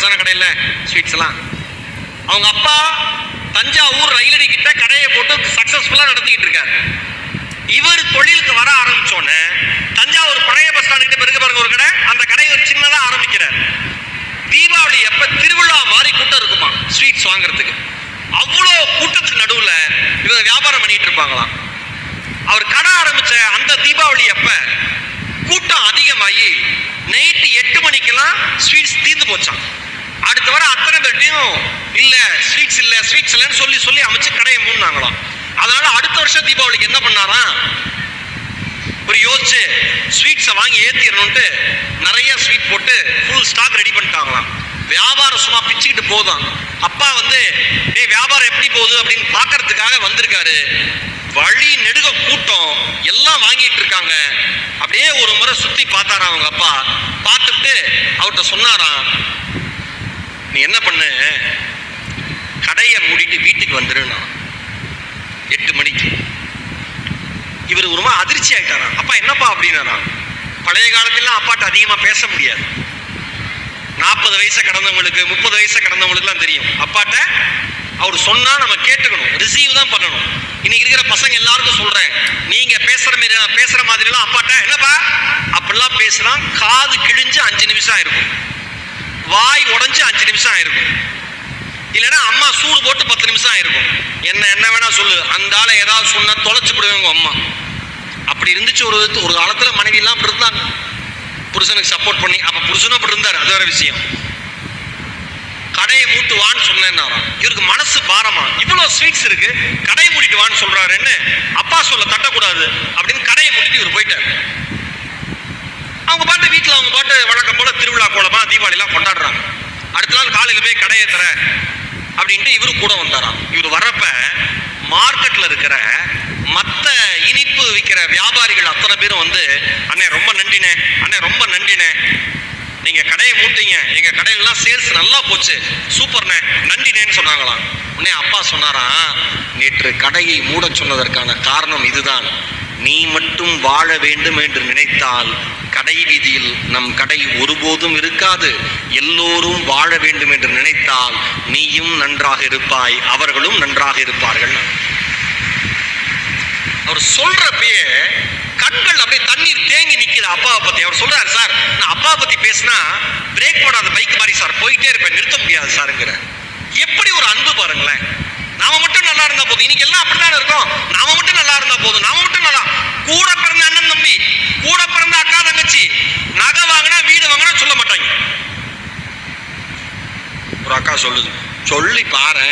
ஃபேமஸான கடையில் ஸ்வீட்ஸ் எல்லாம். அவங்க அப்பா தஞ்சாவூர் ரயிலடி கிட்ட கடையை போட்டு சக்சஸ்ஃபுல்லா நடத்திக்கிட்டு இருக்காரு. இவர் தொழிலுக்கு வர ஆரம்பிச்சோன்னு தஞ்சாவூர் பழைய பஸ் ஸ்டாண்ட் கிட்ட பிறகு பாருங்க ஒரு கடை, அந்த கடை ஒரு சின்னதா ஆரம்பிக்கிறார். தீபாவளி எப்ப திருவிழா மாதிரி கூட்டம் இருக்குமா ஸ்வீட்ஸ் வாங்குறதுக்கு. அவ்வளோ கூட்டத்துக்கு நடுவுல இவங்க வியாபாரம் பண்ணிட்டு இருப்பாங்களாம். அவர் கடை ஆரம்பிச்ச அந்த தீபாவளி அப்ப கூட்டம் அதிகமாகி நைட்டு 8 மணிக்கெல்லாம் ஸ்வீட்ஸ் தீர்ந்து போச்சான். அடுத்த வர அத்தனை பேர்ட்டையும் இல்ல ஸ்வீட்ஸ் இல்ல ஸ்வீட்ஸ் இல்லைன்னு சொல்லி சொல்லி அமைச்சு கடையை மூடினாங்களாம். அதனால அடுத்த வருஷம் தீபாவளிக்கு என்ன பண்ணாராம், ஒரு யோசிச்சு ஸ்வீட்ஸை வாங்கி ஏத்திடணும்ட்டு நிறைய ஸ்வீட் போட்டு ஃபுல் ஸ்டாக் ரெடி பண்ணிட்டாங்களாம். வியாபாரம் சும்மா பிச்சுக்கிட்டு போதும். அப்பா வியாபாரம் எப்படி போகுது அப்படின்னு பாக்குறதுக்காக வந்திருக்காரு. வழி நெடுக கூட்டம் எல்லாம் வாங்கிட்டு இருக்காங்க. அப்படியே ஒரு முறை சுத்தி பார்த்தாராம் அவங்க அப்பா. பார்த்துட்டு அவர்கிட்ட சொன்னாராம், நீ என்ன பண்ணு, கடையை மூடிட்டு வீட்டுக்கு வந்துருன்னா 8 மணிக்கு. இவர் ஒரு மாதிரி அதிர்ச்சி ஆயிட்டாராம். அப்பா என்னப்பா அப்படின்னா, பழைய காலத்திலாம் அப்பாட்ட அதிகமா பேச முடியாது. 40 வயசை கடந்தவங்களுக்கு 30 வயசை கடந்தவங்களுக்குலாம் தெரியும். அப்பாட்ட அவர் சொன்னா நம்ம கேட்டுக்கணும், ரிசீவ் தான் பண்ணணும். இன்னைக்கு இருக்கிற பசங்க எல்லாருக்கும் சொல்றேன், நீங்க பேசுற மாதிரி எல்லாம் அப்பாட்ட என்னப்பா அப்படிலாம் பேசுனா காது கிழிஞ்சு 5 நிமிஷம் ஆயிருக்கும், வாய் உடஞ்சு 5 நிமிஷம் ஆயிருக்கும், இல்லைன்னா அம்மா சூடு போட்டு 10 நிமிஷம் ஆயிருக்கும். என்ன வேணா சொல்லு, அந்த ஆளை ஏதாவது சொன்னா தொலைச்சு விடுவாங்க அம்மா. அப்படி இருந்துச்சு ஒரு காலத்துல மனைவி எல்லாம் அப்படி இருந்தாங்க, புருஷனுக்கு சப்போர்ட் பண்ணி. அப்ப புருஷனும் அப்படி இருந்தாரு, அது வேற விஷயம். கடையை மூட்டு வான்னு சொன்னேன்னா இவருக்கு மனசு பாரமா, இவ்வளவு ஸ்வீட்ஸ் இருக்கு கடையை மூடிட்டு வான்னு சொல்றாருன்னு அப்பா சொல்ல தட்டக்கூடாது அப்படின்னு கடையை மூடிட்டு இவர் போயிட்டார். அவங்க பாட்டு வீட்டுல அவங்க பாட்டு வழக்கம் போல திருவிழா கோலமா தீபாவளி எல்லாம் கொண்டாடுறாங்க. அடுத்த நாள் காலையில போய் கடையை தர அப்படின்ட்டு இவரு கூட வந்தாராம். இவர் வர்றப்ப மார்க்கெட்ல இருக்கிற மத்த இனிப்பு விற்கிற வியாபாரிகள் அத்தனை பேரும் வந்து, அண்ணே ரொம்ப நன்றினே, அண்ணே ரொம்ப நன்றினே, நீங்க கடையை மூட்டீங்க, எங்க கடையிலாம் சேல்ஸ் நல்லா போச்சு, சூப்பர்ண்ணே, நன்றினேன்னு சொன்னாங்களாம். உடனே அப்பா சொன்னாராம், நேற்று கடையை மூட சொன்னதற்கான காரணம் இதுதான். நீ மட்டும் வாழ வேண்டும் என்று நினைத்தால் கடை வீதியில் நம் கடை ஒருபோதும் இருக்காது. எல்லோரும் வாழ வேண்டும் என்று நினைத்தால் நீயும் நன்றாக இருப்பாய், அவர்களும் நன்றாக இருப்பார்கள். அவர் சொல்றப்பயே கண்கள் அப்படியே தண்ணீர் தேங்கி நிக்குது அப்பாவை பத்தி. அவர் சொல்றாரு, சார் நான் அப்பாவை பத்தி பேசினா பிரேக் போடாத பைக் மாதிரி சார் போயிட்டே இருப்பேன், நிறுத்த முடியாது சாருங்கிற. எப்படி ஒரு அன்பு பாருங்களேன். நாம மட்டும் நல்லா இருந்தா போதும், இன்னைக்கு எல்லாம் அப்படிதான் இருக்கும். நாம மட்டும் நல்லா இருந்தா போதும், நாம மட்டும் நல்லா, கூட பிறந்த அண்ணன் தம்பி, கூட பிறந்த அக்கா தங்கச்சி, நகை வாங்கினா வீடு வாங்கினா சொல்ல மாட்டாங்க. ஒரு அக்கா சொல்லுது, சொல்லி பாரு